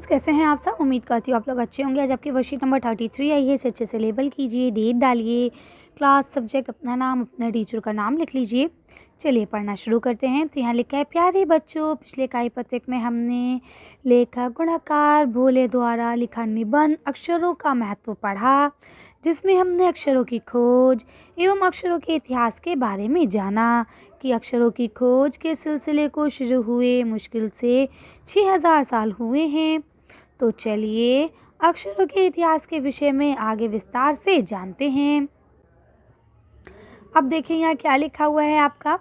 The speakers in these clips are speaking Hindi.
फ्रेंड्स, कैसे हैं आप सब। उम्मीद करती हूँ आप लोग अच्छे होंगे। आज आपकी वर्कशीट नंबर 33 आई है। इसे अच्छे से लेबल कीजिए, डेट डालिए, क्लास, सब्जेक्ट, अपना नाम, अपना टीचर का नाम लिख लीजिए। चलिए पढ़ना शुरू करते हैं। तो यहाँ लिखा है, प्यारे बच्चों, पिछले इकाई पत्रिका में हमने लेखक गुणाकार भोले द्वारा लिखा निबंध अक्षरों का महत्व पढ़ा, जिसमें हमने अक्षरों की खोज एवं अक्षरों के इतिहास के बारे में जाना कि अक्षरों की खोज के सिलसिले को शुरू हुए मुश्किल से 6000 साल हुए हैं। तो चलिए अक्षरों के इतिहास के विषय में आगे विस्तार से जानते हैं। अब देखिए यहाँ क्या लिखा हुआ है आपका।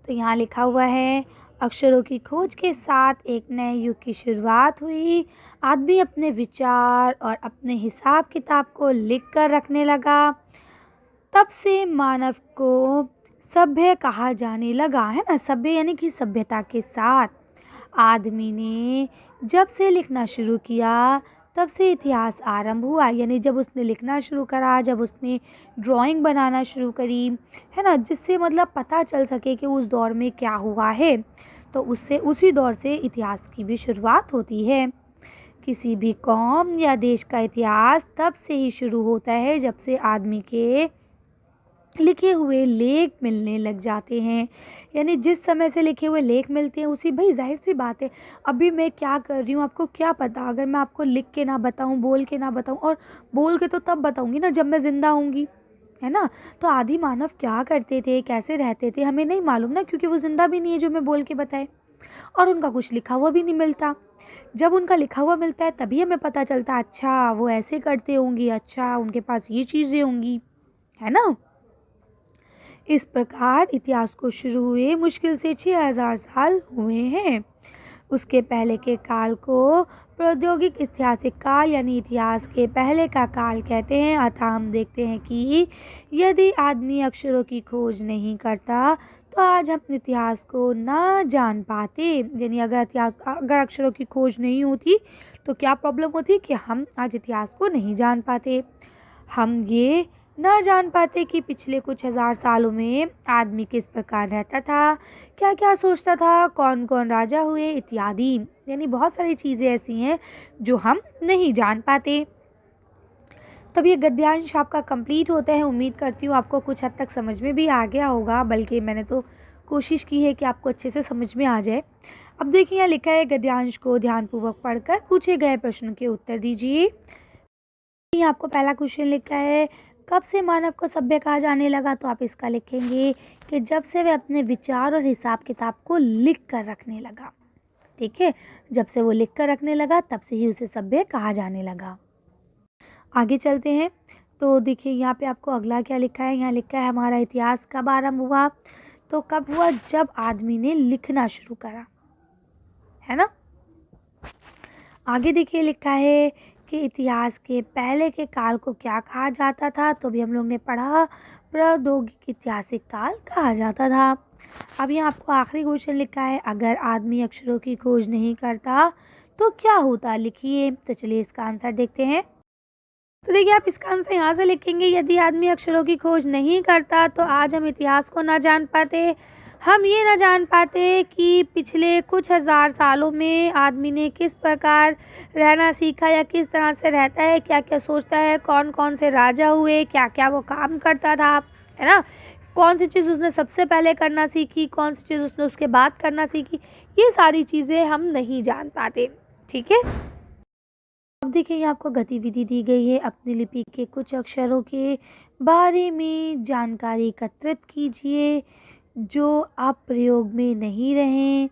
तो यहाँ लिखा हुआ है, अक्षरों की खोज के साथ एक नए युग की शुरुआत हुई। आदमी अपने विचार और अपने हिसाब किताब को लिख कर रखने लगा। तब से मानव को सभ्य कहा जाने लगा, है ना। सभ्य यानी कि सभ्यता के साथ। आदमी ने जब से लिखना शुरू किया तब से इतिहास आरंभ हुआ, यानी जब उसने लिखना शुरू करा, जब उसने ड्राइंग बनाना शुरू करी, है ना, जिससे मतलब पता चल सके कि उस दौर में क्या हुआ है, तो उससे उसी दौर से इतिहास की भी शुरुआत होती है। किसी भी कौम या देश का इतिहास तब से ही शुरू होता है जब से आदमी के लिखे हुए लेख मिलने लग जाते हैं। यानी जिस समय से लिखे हुए लेख मिलते हैं उसी, भाई जाहिर सी बात है, अभी मैं क्या कर रही हूँ आपको क्या पता, अगर मैं आपको लिख के ना बताऊँ, बोल के ना बताऊँ, और बोल के तो तब बताऊँगी ना जब मैं ज़िंदा होंगी, है ना। तो आदि मानव क्या करते थे, कैसे रहते थे, हमें नहीं मालूम ना, क्योंकि वो ज़िंदा भी नहीं है जो मैं बोल के बताए, और उनका कुछ लिखा हुआ भी नहीं मिलता। जब उनका लिखा हुआ मिलता है तभी हमें पता चलता, अच्छा वो ऐसे करते होंगी, अच्छा उनके पास ये चीज़ें होंगी, है ना। इस प्रकार इतिहास को शुरू हुए मुश्किल से 6000 साल हुए हैं। उसके पहले के काल को प्रौद्योगिक ऐतिहासिक काल यानी इतिहास के पहले का काल कहते हैं। अतः हम देखते हैं कि यदि आदमी अक्षरों की खोज नहीं करता तो आज हम इतिहास को ना जान पाते। यानी अगर अक्षरों की खोज नहीं होती तो क्या प्रॉब्लम होती कि हम आज इतिहास को नहीं जान पाते। हम ये ना जान पाते कि पिछले कुछ हजार सालों में आदमी किस प्रकार रहता था, क्या क्या सोचता था, कौन कौन राजा हुए इत्यादि। यानी बहुत सारी चीज़ें ऐसी हैं जो हम नहीं जान पाते। तब ये गद्यांश आपका कंप्लीट होता है। उम्मीद करती हूँ आपको कुछ हद तक समझ में भी आ गया होगा, बल्कि मैंने तो कोशिश की है कि आपको अच्छे से समझ में आ जाए। अब देखिए यहाँ लिखा है, गद्यांश को ध्यानपूर्वक पढ़कर पूछे गए प्रश्न के उत्तर दीजिए। यहाँ आपको पहला क्वेश्चन लिखा है, कब से मानव को सभ्य कहा जाने लगा। तो आप इसका लिखेंगे कि जब से वह अपने विचार और हिसाब किताब को लिख कर रखने लगा। ठीक है, जब से वो लिख कर रखने लगा तब से ही उसे सभ्य कहा जाने लगा। आगे चलते हैं। तो देखिए यहाँ पे आपको अगला क्या लिखा है। यहाँ लिखा है, हमारा इतिहास कब आरंभ हुआ। तो कब हुआ, जब आदमी ने लिखना शुरू करा, है ना। आगे देखिए लिखा है कि इतिहास के पहले के काल को क्या कहा जाता था। तो भी हम लोग ने पढ़ा, प्रौद्योगिक ऐतिहासिक काल कहा जाता था। अब यहाँ आपको आखिरी क्वेश्चन लिखा है, अगर आदमी अक्षरों की खोज नहीं करता तो क्या होता, लिखिए। तो चलिए इसका आंसर देखते हैं। तो देखिए आप इसका आंसर यहाँ से लिखेंगे, यदि आदमी अक्षरों की खोज नहीं करता तो आज हम इतिहास को ना जान पाते। हम ये ना जान पाते कि पिछले कुछ हजार सालों में आदमी ने किस प्रकार रहना सीखा, या किस तरह से रहता है, क्या क्या सोचता है, कौन कौन से राजा हुए, क्या क्या वो काम करता था, है ना। कौन सी चीज़ उसने सबसे पहले करना सीखी, कौन सी चीज़ उसने उसके बाद करना सीखी, ये सारी चीज़ें हम नहीं जान पाते। ठीक है। अब देखिए ये आपको गतिविधि दी गई है, अपनी लिपि के कुछ अक्षरों के बारे में जानकारी एकत्रित कीजिए जो अब प्रयोग में नहीं रहे,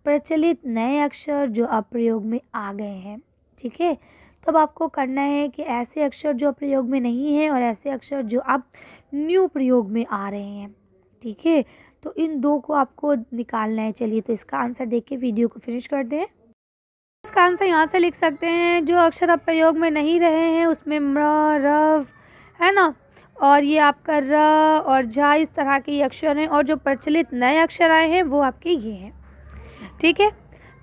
प्रचलित नए अक्षर जो अब प्रयोग में आ गए हैं। ठीक है, तो अब आपको करना है कि ऐसे अक्षर जो प्रयोग में नहीं हैं और ऐसे अक्षर जो अब न्यू प्रयोग में आ रहे हैं। ठीक है, तो इन दो को आपको निकालना है। चलिए तो इसका आंसर देख के वीडियो को फिनिश कर दें। इसका आंसर यहाँ से लिख सकते हैं, जो अक्षर अब प्रयोग में नहीं रहे हैं उसमें म्र, रव, है ना, और ये आपका र और झा, इस तरह के ये अक्षर हैं, और जो प्रचलित नए अक्षर आए हैं वो आपके ये हैं। ठीक है,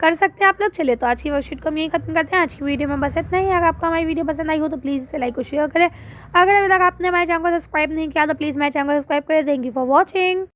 कर सकते हैं आप लोग। चलिए तो आज की वर्कशीट को हम यही खत्म करते हैं। आज की वीडियो में बस इतना ही। अगर आपको हमारी वीडियो पसंद आई हो तो प्लीज़ इसे लाइक और शेयर करें। अगर अभी तक आपने हमारे चैनल को सब्सक्राइब नहीं किया तो प्लीज़ हमारे चैनल को सब्सक्राइब करें। Thank you for watching.